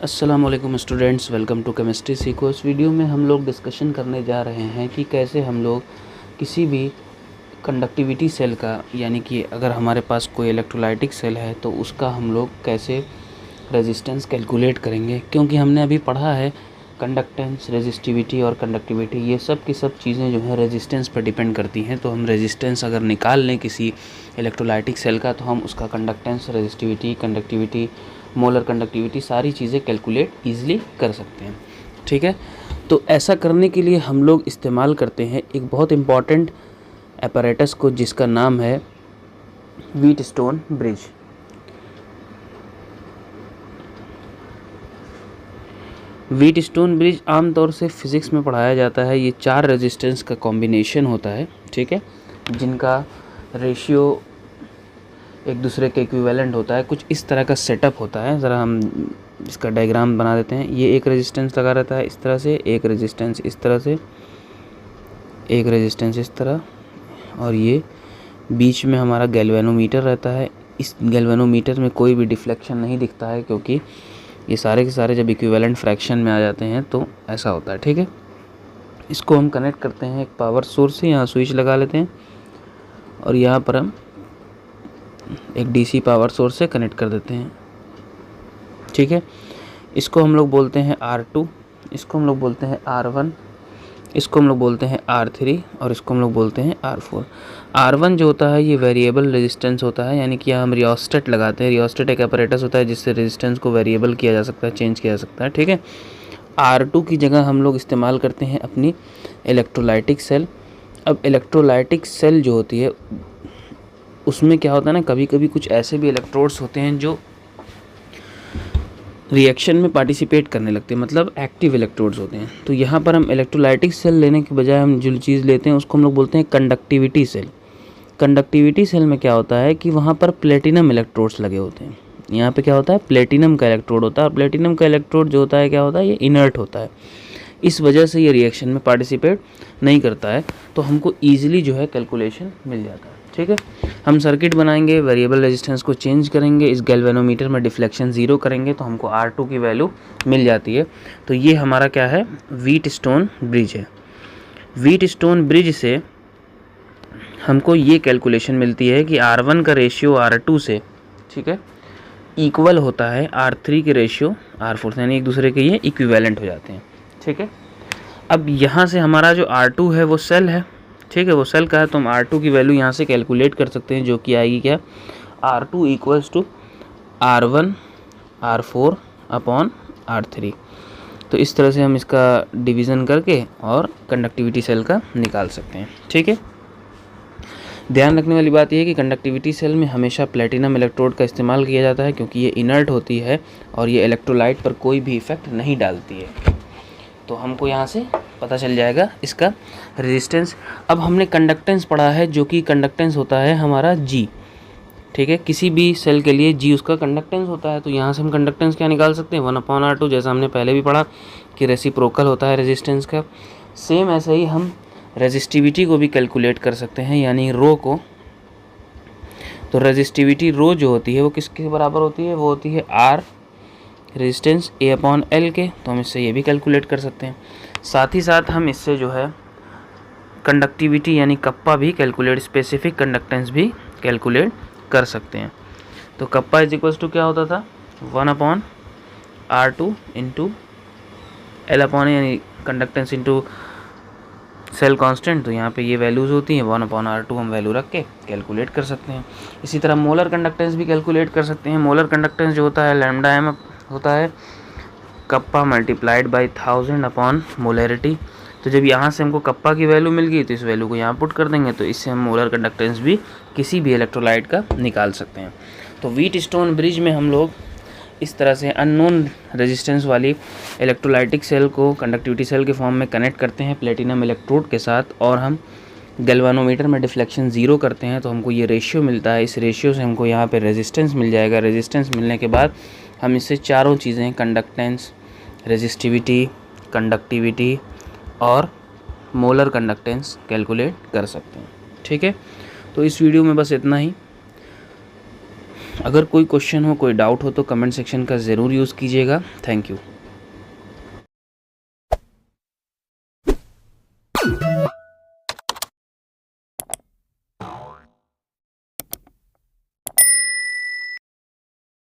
अस्सलाम वालेकुम students, welcome to chemistry सीखो। इस वीडियो में हम लोग डिस्कशन करने जा रहे हैं कि कैसे हम लोग किसी भी कंडक्टिविटी सेल का, यानी कि अगर हमारे पास कोई इलेक्ट्रोलाइटिक सेल है तो उसका हम लोग कैसे रेजिस्टेंस कैलकुलेट करेंगे। क्योंकि हमने अभी पढ़ा है कंडक्टेंस, रेजिस्टिविटी और कंडक्टिविटी, ये सब की सब चीज़ें जो है रेजिस्टेंस पर डिपेंड करती हैं। तो हम रेजिस्टेंस अगर निकाल लें किसी इलेक्ट्रोलाइटिक सेल का तो हम उसका conductance, resistivity, conductivity, molar conductivity, सारी चीज़ें कैलकुलेट ईज़िली कर सकते हैं। ठीक है, तो ऐसा करने के लिए हम लोग इस्तेमाल करते हैं एक बहुत इम्पॉर्टेंट apparatus को, जिसका नाम है व्हीटस्टोन ब्रिज। व्हीटस्टोन ब्रिज आमतौर से फिज़िक्स में पढ़ाया जाता है। ये 4 रेजिस्टेंस का कॉम्बिनेशन होता है, ठीक है, जिनका रेशियो एक दूसरे के इक्विवेलेंट होता है। कुछ इस तरह का सेटअप होता है। ज़रा हम इसका डायग्राम बना देते हैं। ये एक रेजिस्टेंस लगा रहता है इस तरह से, एक रेजिस्टेंस इस तरह से, एक रेजिस्टेंस इस तरह, और ये बीच में हमारा गैल्वेनोमीटर रहता है। इस गैल्वेनोमीटर में कोई भी डिफ्लेक्शन नहीं दिखता है, क्योंकि ये सारे के सारे जब इक्विवेलेंट फ्रैक्शन में आ जाते हैं तो ऐसा होता है। ठीक है, इसको हम कनेक्ट करते हैं एक पावर सोर्स से। यहाँ स्विच लगा लेते हैं और यहाँ पर हम एक डीसी पावर सोर्स से कनेक्ट कर देते हैं। ठीक है, इसको हम लोग बोलते हैं R2, इसको हम लोग बोलते हैं R1, इसको हम लोग बोलते हैं R3 और इसको हम लोग बोलते हैं R4। R1 जो होता है ये वेरिएबल रेजिस्टेंस होता है, यानी कि हम रियोस्टेट लगाते हैं। रियोस्टेट एक apparatus होता है जिससे रेजिस्टेंस को वेरिएबल किया जा सकता है, चेंज किया जा सकता है। ठीक है, R2 की जगह हम लोग इस्तेमाल करते हैं अपनी इलेक्ट्रोलाइटिक सेल। अब इलेक्ट्रोलाइटिक सेल जो होती है उसमें क्या होता है ना, कभी कभी कुछ ऐसे भी इलेक्ट्रोड्स होते हैं जो रिएक्शन में पार्टिसिपेट करने लगते हैं, मतलब एक्टिव इलेक्ट्रोड्स होते हैं। तो यहाँ पर हम इलेक्ट्रोलाइटिक सेल लेने के बजाय हम जो चीज़ लेते हैं उसको हम लोग बोलते हैं कंडक्टिविटी सेल। कंडक्टिविटी सेल में क्या होता है कि वहाँ पर प्लेटिनम इलेक्ट्रोड्स लगे होते हैं। यहाँ पे क्या होता है, प्लेटिनम का इलेक्ट्रोड होता है, और प्लेटिनम का इलेक्ट्रोड जो होता है क्या होता है, ये इनर्ट होता है। इस वजह से ये रिएक्शन में पार्टिसिपेट नहीं करता है, तो हमको ईजिली जो है कैलकुलेशन मिल जाता है। ठीक है, हम सर्किट बनाएंगे, वेरिएबल रेजिस्टेंस को चेंज करेंगे, इस गैल्वेनोमीटर में डिफ्लेक्शन 0 करेंगे तो हमको R2 की वैल्यू मिल जाती है। तो ये हमारा क्या है, व्हीटस्टोन ब्रिज है। व्हीटस्टोन ब्रिज से हमको ये कैलकुलेशन मिलती है कि R1 का रेशियो R2 से, ठीक है, इक्वल होता है R3 के रेशियो R4 से, यानी एक दूसरे के ये इक्विवेलेंट हो जाते हैं। ठीक है, अब यहाँ से हमारा जो R2 है वो सेल है। ठीक है, वो सेल का है, तो हम R2 की वैल्यू यहाँ से कैलकुलेट कर सकते हैं, जो कि आएगी क्या, R2 equals to R1 R4 upon R3। तो इस तरह से हम इसका डिवीज़न करके और कंडक्टिविटी सेल का निकाल सकते हैं। ठीक है, ध्यान रखने वाली बात यह है कि कंडक्टिविटी सेल में हमेशा प्लेटिनम इलेक्ट्रोड का इस्तेमाल किया जाता है, क्योंकि ये इनर्ट होती है और ये इलेक्ट्रोलाइट पर कोई भी इफेक्ट नहीं डालती है। तो हमको यहाँ से पता चल जाएगा इसका रेजिस्टेंस। अब हमने कंडक्टेंस पढ़ा है, जो कि कंडक्टेंस होता है हमारा G। ठीक है, किसी भी सेल के लिए G उसका कंडक्टेंस होता है। तो यहाँ से हम कंडक्टेंस क्या निकाल सकते हैं, 1/R2, जैसा हमने पहले भी पढ़ा कि रेसिप्रोकल होता है रेजिस्टेंस का। सेम ऐसे ही हम रेजिस्टिविटी को भी कैलकुलेट कर सकते हैं, यानी रो को। तो रेजिस्टिविटी रो जो होती है वो किसके बराबर होती है, वो होती है R रेजिस्टेंस A/L के। तो हम इससे ये भी कैलकुलेट कर सकते हैं। साथ ही साथ हम इससे जो है कंडक्टिविटी यानी कप्पा भी कैलकुलेट, स्पेसिफिक कंडक्टेंस भी कैलकुलेट कर सकते हैं। तो कप्पा इज इक्वल्स टू क्या होता था, 1/R2 इंटू L/A, यानी कंडक्टेंस इंटू सेल कांस्टेंट। तो यहाँ पे ये वैल्यूज़ होती हैं, 1/R2 हम वैल्यू रख के कैलकुलेट कर सकते हैं। इसी तरह मोलर कंडक्टेंस भी कैलकुलेट कर सकते हैं। मोलर कंडक्टेंस जो होता है लैम्डा m होता है kappa multiplied by 1000 upon molarity. तो जब यहाँ से हमको कप्पा की वैल्यू मिल गई तो इस वैल्यू को यहाँ पुट कर देंगे, तो इससे हम मोलर कंडक्टेंस भी किसी भी इलेक्ट्रोलाइट का निकाल सकते हैं। तो व्हीटस्टोन ब्रिज में हम लोग इस तरह से अननोन रेजिस्टेंस वाली इलेक्ट्रोलाइटिक सेल को कंडक्टिविटी सेल के फॉर्म में कनेक्ट करते हैं प्लेटिनम इलेक्ट्रोड के साथ, और हम गैल्वेनोमीटर में डिफ्लेक्शन 0 करते हैं तो हमको ये रेशियो मिलता है। इस रेशियो से हमको यहाँ पे रेजिस्टेंस मिल जाएगा। रेजिस्टेंस मिलने के बाद हम इससे चारों चीज़ें, कंडक्टेंस, रेजिस्टिविटी, कंडक्टिविटी और मोलर कंडक्टेंस कैलकुलेट कर सकते हैं। ठीक है, तो इस वीडियो में बस इतना ही। अगर कोई क्वेश्चन हो, कोई डाउट हो तो कमेंट सेक्शन का ज़रूर यूज़ कीजिएगा। Thank you.